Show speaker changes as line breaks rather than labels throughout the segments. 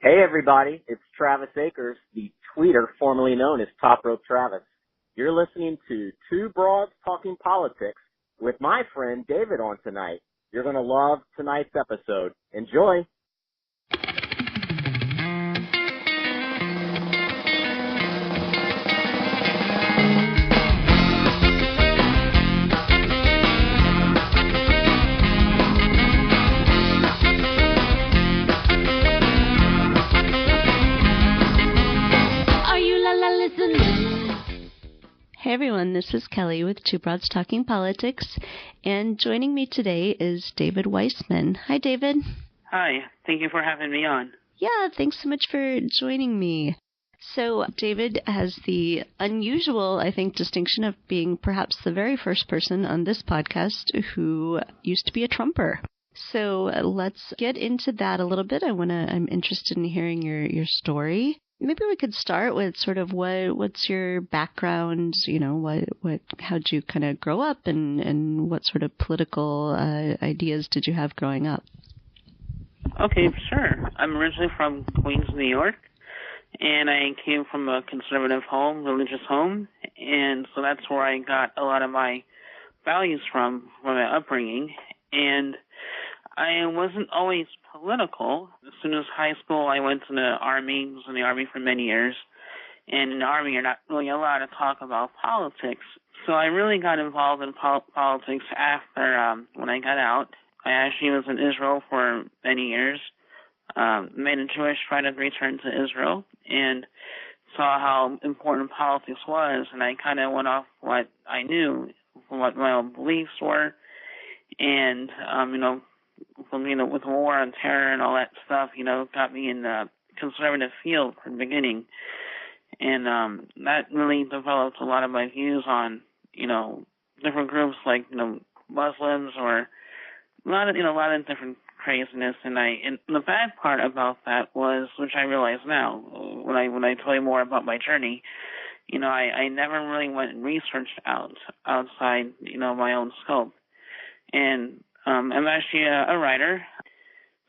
Hey everybody, it's Travis Akers, the tweeter formerly known as Top Rope Travis. You're listening to Two Broads Talking Politics with my friend David on tonight. You're going to love tonight's episode. Enjoy.
Hey everyone, this is Kelly with Two Broads Talking Politics, and joining me today is David Weissman. Hi, David.
Hi, thank you for having me on.
Yeah, thanks so much for joining me. So, David has the unusual, I think, distinction of being perhaps the very first person on this podcast who used to be a Trumper. So, let's get into that a little bit. I'm interested in hearing your story. Maybe we could start with sort of what's your background, how'd you kind of grow up and what sort of political ideas did you have growing up?
Okay, sure. I'm originally from Queens, New York, and I came from a conservative home, religious home, and so that's where I got a lot of my values from my upbringing, and I wasn't always political. As soon as high school, I went to the Army. I was in the Army for many years. And in the Army, you're not really allowed to talk about politics. So I really got involved in politics after when I got out. I actually was in Israel for many years. Made a Jewish right of return to Israel and saw how important politics was. And I kind of went off what I knew, what my own beliefs were. And, with the war on terror and all that stuff, got me in the conservative field from the beginning. And that really developed a lot of my views on, different groups like, Muslims or a lot of different craziness. And the bad part about that was, which I realize now, when I tell you more about my journey, I never really went and researched outside, my own scope. And I'm actually a writer.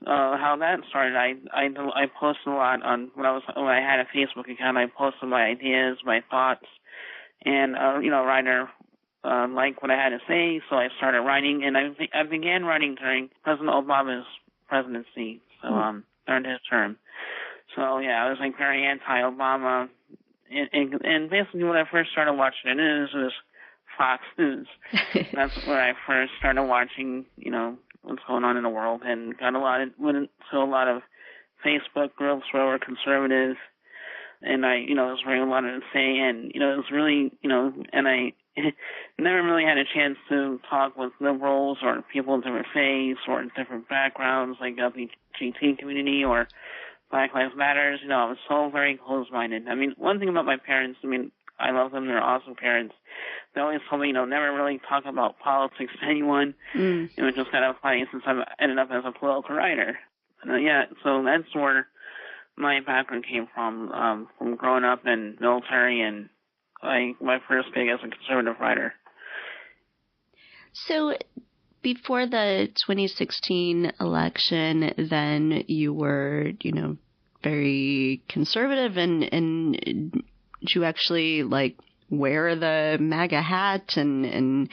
How that started, I posted a lot on when I had a Facebook account. I posted my ideas, my thoughts, and writer liked what I had to say, so I started writing. And I began writing during President Obama's presidency, so during his term. So yeah, I was like very anti-Obama, and basically when I first started watching the news, it was Fox News. That's where I first started watching, what's going on in the world, and went into a lot of Facebook groups where we're conservative, and I, was very a lot to say, and, it was really, and I never really had a chance to talk with liberals or people in different faiths or different backgrounds, like LGBT community or Black Lives Matters. I was so very close-minded. I mean, one thing about my parents, I love them. They're awesome parents. They always told me, never really talk about politics to anyone. It was just kind of funny since I ended up as a political writer. So that's where my background came from growing up in military and my first gig as a conservative writer.
So before the 2016 election, then you were, very conservative and did you actually wear the MAGA hat and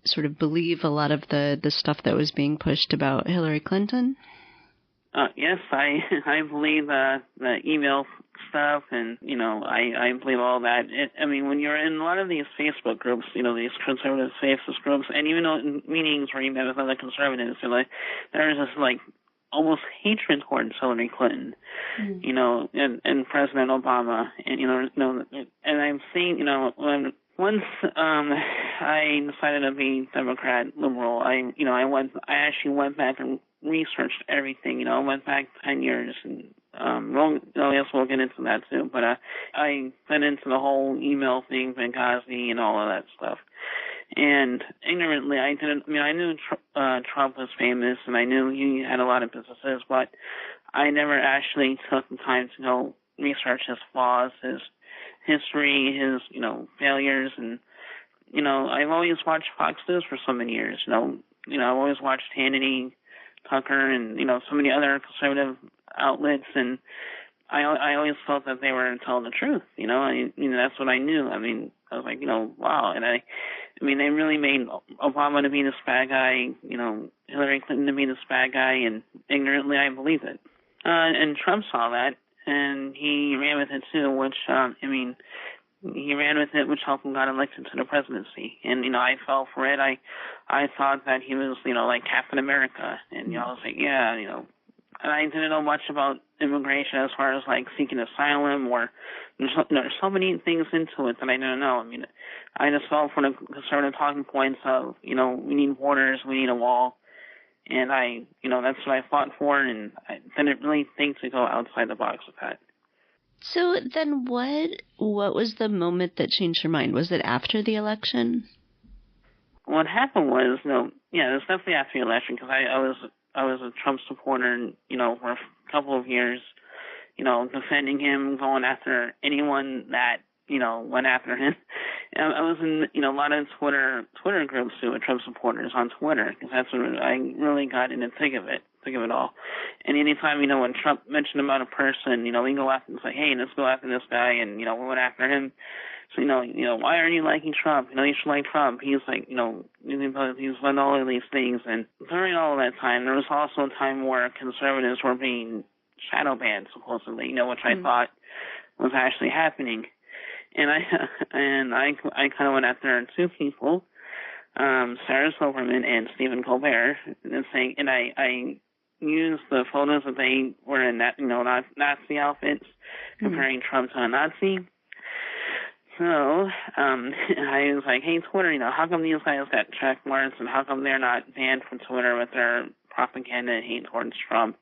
sort of believe a lot of the stuff that was being pushed about Hillary Clinton?
Yes, I believe the email stuff, and I believe all that. When you're in a lot of these Facebook groups, these conservative Facebook groups, and even in meetings where you met with other conservatives, there's this almost hatred towards Hillary Clinton, and President Obama, and I'm seeing, once I decided to be Democrat, liberal, I actually went back and researched everything. I went back 10 years, and yes, we'll get into that too. But I went into the whole email thing, Benghazi, and all of that stuff. And ignorantly, I knew Trump was famous, and I knew he had a lot of businesses, but I never actually took the time to go research his flaws, his history, his, failures, and, I've always watched Fox News for so many years, I've always watched Hannity, Tucker, and, so many other conservative outlets, and I always felt that they were telling the truth. That's what I knew. I mean, I was like, wow. And I mean, they really made Obama to be this bad guy, Hillary Clinton to be this bad guy, and ignorantly I believed it. And Trump saw that, and he ran with it too, which, he ran with it, which helped him got elected to the presidency. And, I fell for it. I thought that he was, like Captain America. And, I was like, yeah, and I didn't know much about immigration as far as, like, seeking asylum or there's so many things into it that I didn't know. I mean, I just fell for the conservative talking points of, we need borders, we need a wall. And that's what I fought for, and I didn't really think to go outside the box with that.
So then what was the moment that changed your mind? Was it after the election?
What happened was, it was definitely after the election, because I was a Trump supporter, for a couple of years, defending him, going after anyone that, went after him. And I was in, a lot of Twitter groups too, with Trump supporters on Twitter, because that's when I really got in the thick of it all. And anytime, when Trump mentioned about a person, we go after and say, hey, let's go after this guy, and, we went after him. So, why aren't you liking Trump? You should like Trump. He's like, he's done all of these things. And during all of that time, there was also a time where conservatives were being shadow banned, supposedly, which I thought was actually happening. And I kind of went after two people, Sarah Silverman and Stephen Colbert, and I used the photos that they were in, Nazi outfits, comparing Trump to a Nazi. So, I was like, hey, Twitter, how come these guys got check marks, and how come they're not banned from Twitter with their propaganda and hate towards Trump?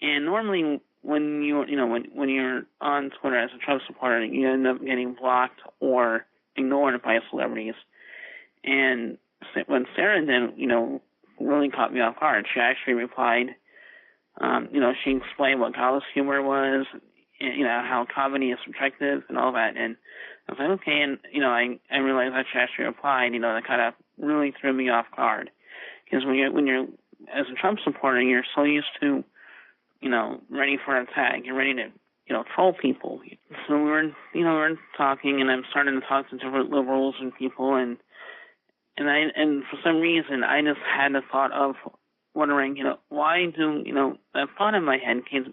And normally, when you're on Twitter as a Trump supporter, you end up getting blocked or ignored by celebrities. And when Sarah then, really caught me off guard, she actually replied, she explained what college humor was, and, how comedy is subjective and all that. And I was like, okay. And, I realized that she actually replied, that kind of really threw me off guard. Because when you're, as a Trump supporter, you're so used to, ready for an attack. You're ready to, troll people. So we were talking, and I'm starting to talk to different liberals and people, and for some reason, I just had the thought of wondering, why do, that thought in my head came,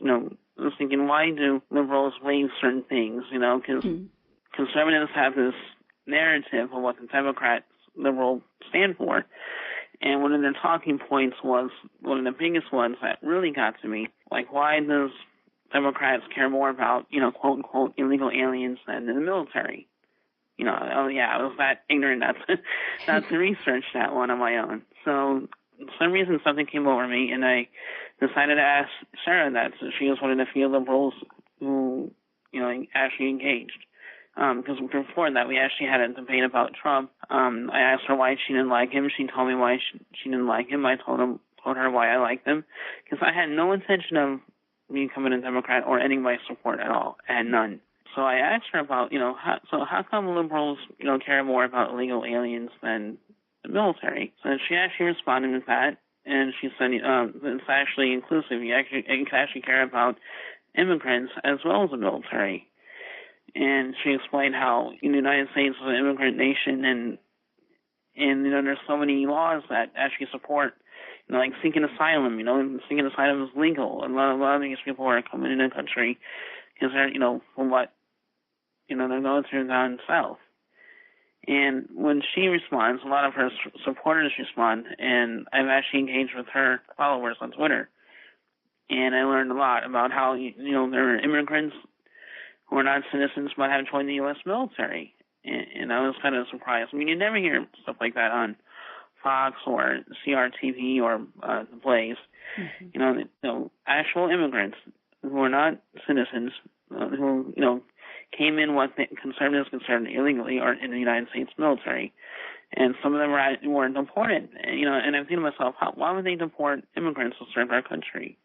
I was thinking, why do liberals waive certain things, because conservatives have this narrative of what the Democrats, liberal, stand for. And one of their talking points was one of the biggest ones that really got to me. Like, why does Democrats care more about, quote unquote, illegal aliens than the military? I was that ignorant not to research that one on my own. So, for some reason, something came over me, and I decided to ask Sarah that. So she was one of the few liberals who, actually engaged. Because before that, we actually had a debate about Trump. I asked her why she didn't like him. She told me why she didn't like him. I told her why I liked him. Because I had no intention of becoming a Democrat or any of my support at all. I had none. So I asked her about, how come liberals, care more about illegal aliens than the military? So she actually responded with that. And she said, it's actually inclusive. You can actually care about immigrants as well as the military. And she explained how the United States is an immigrant nation, and there's so many laws that actually support, like seeking asylum. Seeking asylum is legal. A lot of these people are coming into the country because they're, from what, they're going through down south. And when she responds, a lot of her supporters respond, and I've actually engaged with her followers on Twitter. And I learned a lot about how, there are immigrants who are not citizens but have joined the U.S. military. And I was kind of surprised. I mean, you never hear stuff like that on Fox or CRTV or The Blaze. Mm-hmm. Actual immigrants who are not citizens, who, came in what the conservatives considered illegally or in the United States military. And some of them were deported. And I'm thinking to myself, why would they deport immigrants to serve our country?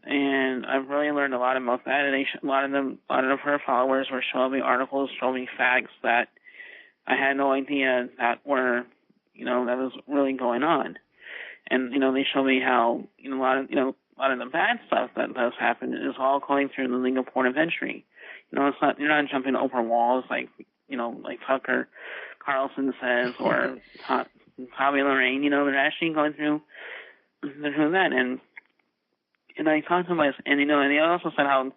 And I've really learned a lot about that. And a lot of her followers were showing me articles, showing me facts that I had no idea that were, that was really going on. And, they show me how, a lot of, a lot of the bad stuff that does happen is all going through the legal port of entry. It's not, you're not jumping over walls like, like Tucker Carlson says, or Tommy Lorraine. They're actually going through that. And I talked to myself, and they also said how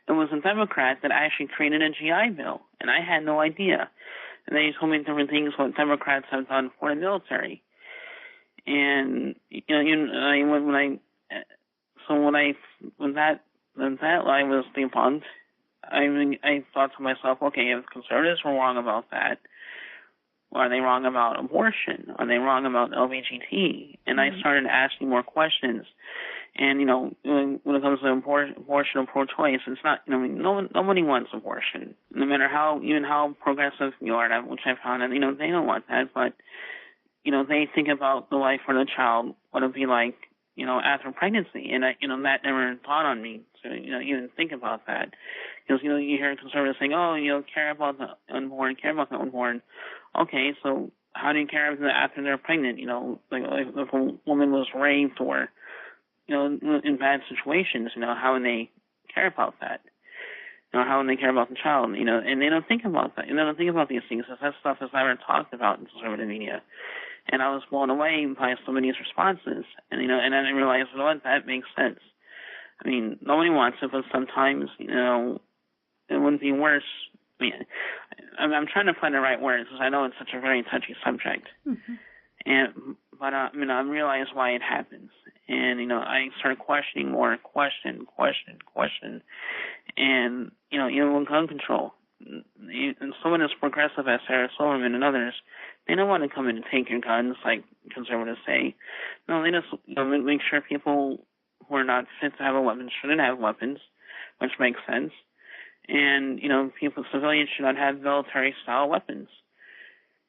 it was a Democrat that actually created a GI Bill, and I had no idea. And they told me different things what Democrats have done for the military. And when that lie was debunked, I thought to myself, okay, if conservatives were wrong about that, are they wrong about abortion? Are they wrong about LBGT? And I started asking more questions. And when it comes to abortion or pro-choice, it's not. Nobody wants abortion, no matter how progressive you are. Which I found that they don't want that, but they think about the life for the child, what it'd be like, after pregnancy, and that never dawned on me to even think about that, because you hear conservatives saying, oh, care about the unborn. Okay, so how do you care after they're pregnant? Like if a woman was raped or in bad situations, how would they care about that? How would they care about the child? And they don't think about that. And they don't think about these things. That stuff is never talked about in conservative media. And I was blown away by some of these responses. And and then I realized, that makes sense. I mean, nobody wants it, but sometimes, it wouldn't be worse. I mean, I'm trying to find the right words because I know it's such a very touchy subject. Mm-hmm. But I realized why it happens. And, I started questioning more, question. And, even with gun control, and someone as progressive as Sarah Silverman and others, they don't want to come in and take your guns like conservatives say. No, they just make sure people who are not fit to have a weapon shouldn't have weapons, which makes sense. And, civilians should not have military-style weapons.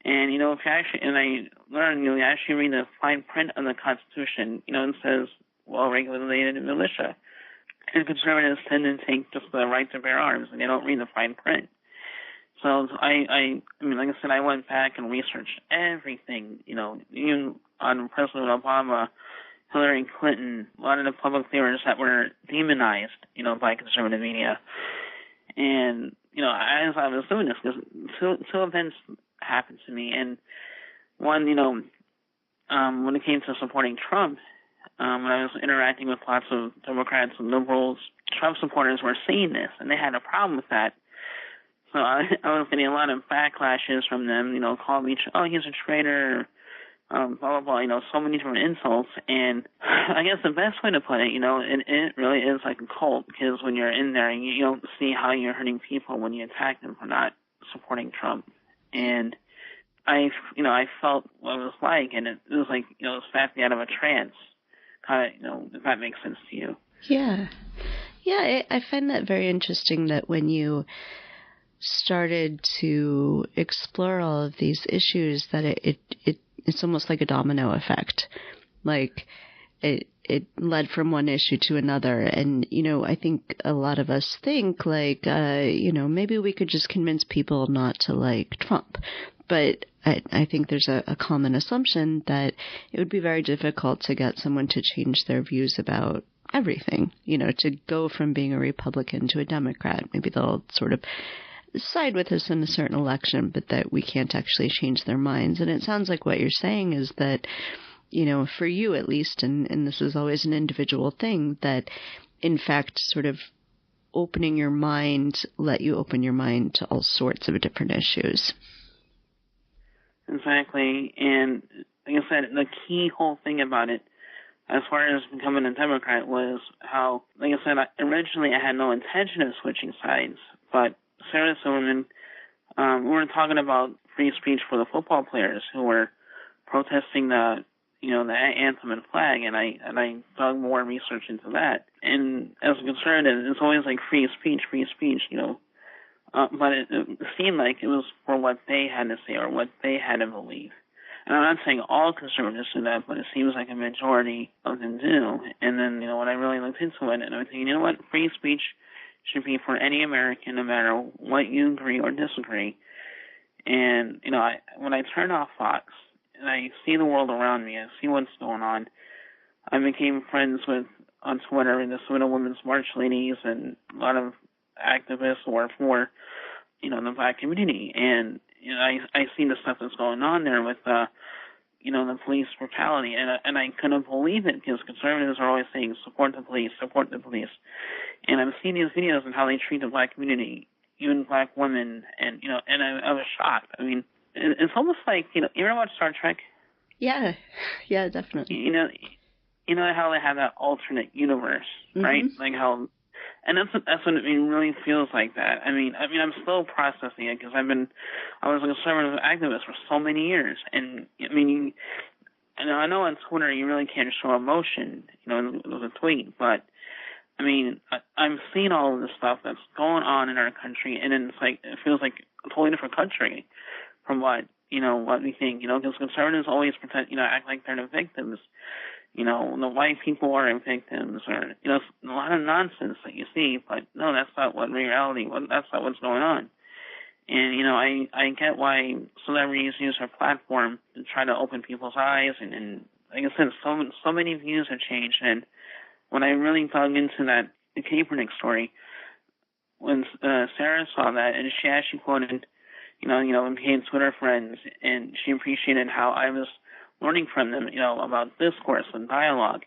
And, if you actually, and I learned, you actually read the fine print of the Constitution, it says well-regulated militia. And conservatives tend to take just the right to bear arms, and they don't read the fine print. So I mean, like I said, I went back and researched everything, even on President Obama, Hillary Clinton, a lot of the public figures that were demonized, by conservative media. And, as I was doing this, because two events happened to me. And one, when it came to supporting Trump, when I was interacting with lots of Democrats and liberals, Trump supporters were seeing this, and they had a problem with that. So I was getting a lot of backlashes from them, calling me, oh, he's a traitor, blah, blah, blah, so many different insults. And I guess the best way to put it, it really is like a cult, because when you're in there, you don't see how you're hurting people when you attack them for not supporting Trump. And I felt what it was like, and it was like, it was snapped me out of a trance, kind of, if that makes sense to you.
Yeah. Yeah, I find that very interesting that when you started to explore all of these issues, that it's almost like a domino effect. Like it led from one issue to another. And, I think a lot of us think like, maybe we could just convince people not to like Trump. But I think there's a common assumption that it would be very difficult to get someone to change their views about everything, to go from being a Republican to a Democrat. Maybe they'll sort of side with us in a certain election, but that we can't actually change their minds. And it sounds like what you're saying is that, for you at least, and this is always an individual thing, that in fact sort of opening your mind let you open your mind to all sorts of different issues.
Exactly. And like I said, the key whole thing about it, as far as becoming a Democrat, was how, like I said, originally I had no intention of switching sides, but Sarah Silverman, we were talking about free speech for the football players who were protesting the anthem and flag, and I dug more research into that. And as a conservative, it's always like free speech, but it seemed like it was for what they had to say or what they had to believe. And I'm not saying all conservatives do that, but it seems like a majority of them do. And then, when I really looked into it, and I'm thinking, what, free speech should be for any American, no matter what you agree or disagree. And, when I turn off Fox and I see the world around me, I see what's going on, I became friends with on Twitter, and the Twitter Women's March ladies, and a lot of activists who are for, the Black community. And I see the stuff that's going on there with the police brutality, and I couldn't believe it, because conservatives are always saying support the police, and I'm seeing these videos and how they treat the Black community, even Black women, and I was shocked. I mean, it's almost like, you ever watch Star Trek?
Yeah, definitely.
You know how they have that alternate universe, right? Like how, and that's what it really feels like. That. I mean, I'm still processing it, because I was a conservative activist for so many years, and I know on Twitter you really can't show emotion, with a tweet, but I mean, I'm seeing all of this stuff that's going on in our country, and then it feels like a totally different country from what we think, because conservatives always pretend, act like they're the victims. The white people are victims, or, a lot of nonsense that you see, but no, that's not what reality, that's not what's going on. And, I get why celebrities use their platform to try to open people's eyes, and like I said, so many views have changed. And when I really dug into the Kaepernick story, when Sarah saw that, and she actually quoted, and became Twitter friends, and she appreciated how I was learning from them, about discourse and dialogue.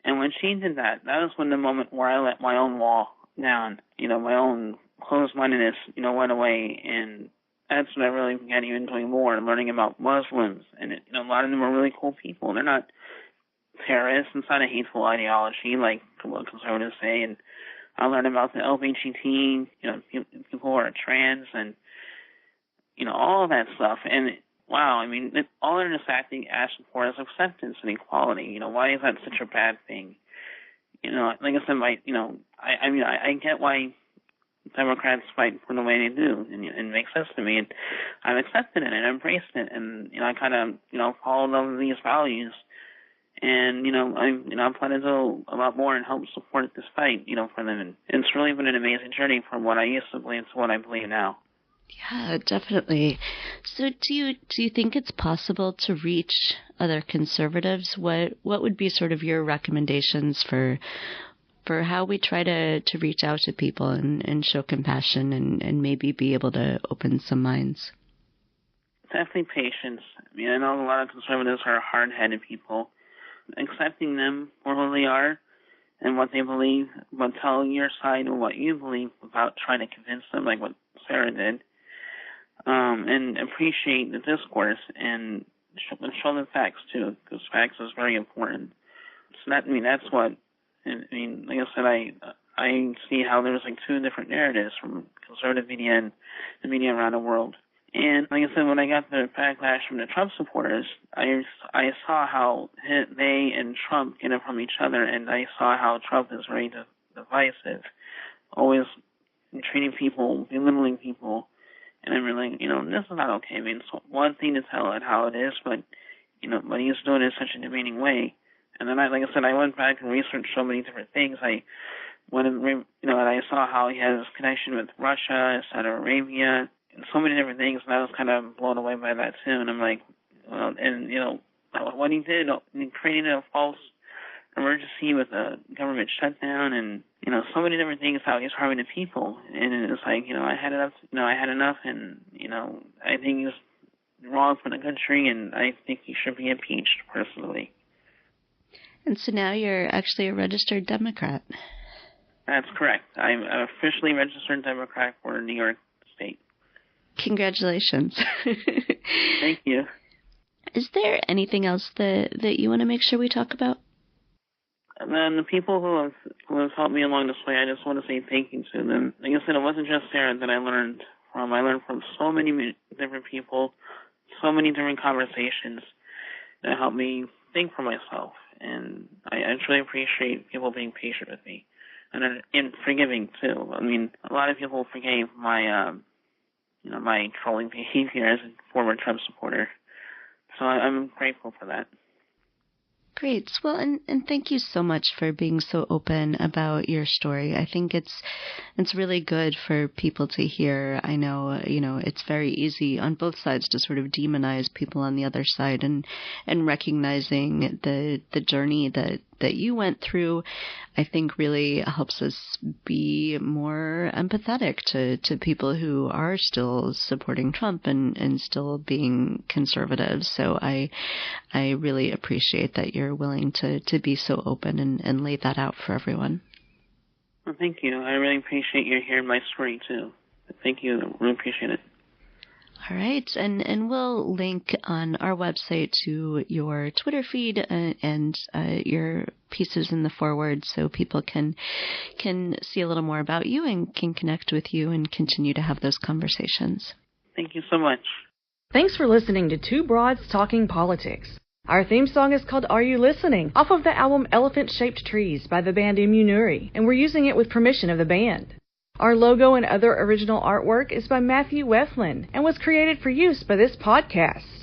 And when she did that, that was when the moment where I let my own wall down, my own closed-mindedness, went away, and that's when I really began even doing more and learning about Muslims, and a lot of them are really cool people. They're not terrorists. It's not a hateful ideology like what conservatives say. And I learned about the LGBT, people who are trans, and all of that stuff. And wow, all they're just asking for is acceptance and equality. Why is that such a bad thing? Like I said, I get why Democrats fight for the way they do, and it makes sense to me, and I've accepted it and embraced it, and I kind of followed all of these values, and I'm planning to do a lot more and help support this fight, for them, and it's really been an amazing journey from what I used to believe to what I believe now.
Yeah, definitely. So do you think it's possible to reach other conservatives? What would be sort of your recommendations for how we try to reach out to people and show compassion and maybe be able to open some minds?
Definitely patience. I know a lot of conservatives are hard-headed people. Accepting them for who they are and what they believe, but tell your side of what you believe without trying to convince them, like what Sarah did. And appreciate the discourse and show them facts too, because facts is very important. So that's what. Like I said, I see how there's like two different narratives from conservative media and the media around the world. And like I said, when I got the backlash from the Trump supporters, I saw how they and Trump get it from each other, and I saw how Trump is very divisive, always treating people, belittling people. And I'm really, this is not okay. It's one thing to tell it how it is, but he's doing it in such a demeaning way. And then like I said, I went back and researched so many different things. I went and, and I saw how he has connection with Russia, Saudi Arabia, and so many different things. And I was kind of blown away by that too. And I'm like, well, and what he did, he created a false emergency with a government shutdown, and so many different things. How he's harming the people, and it's like I had enough. I had enough, and I think he's wrong for the country, and I think he should be impeached personally.
And so now you're actually a registered Democrat.
That's correct. I'm an officially registered Democrat for New York State.
Congratulations.
Thank you.
Is there anything else that you want to make sure we talk about?
And then the people who have helped me along this way, I just want to say thank you to them. Like I said, it wasn't just Sarah that I learned from. I learned from so many different people, so many different conversations that helped me think for myself. And I truly appreciate people being patient with me and forgiving too. A lot of people forgave my my trolling behavior as a former Trump supporter. So I'm grateful for that.
Great. Well, and thank you so much for being so open about your story. I think it's really good for people to hear. I know, it's very easy on both sides to sort of demonize people on the other side, and recognizing the journey that that you went through, I think really helps us be more empathetic to people who are still supporting Trump and still being conservative. So I really appreciate that you're willing to be so open and lay that out for everyone.
Well, thank you. I really appreciate you hearing my story, too. Thank you. I really appreciate it.
All right, and we'll link on our website to your Twitter feed and your pieces in the forward so people can see a little more about you and can connect with you and continue to have those conversations.
Thank you so much.
Thanks for listening to Two Broads Talking Politics. Our theme song is called Are You Listening? Off of the album Elephant-Shaped Trees by the band Immunuri, and we're using it with permission of the band. Our logo and other original artwork is by Matthew Weflin and was created for use by this podcast.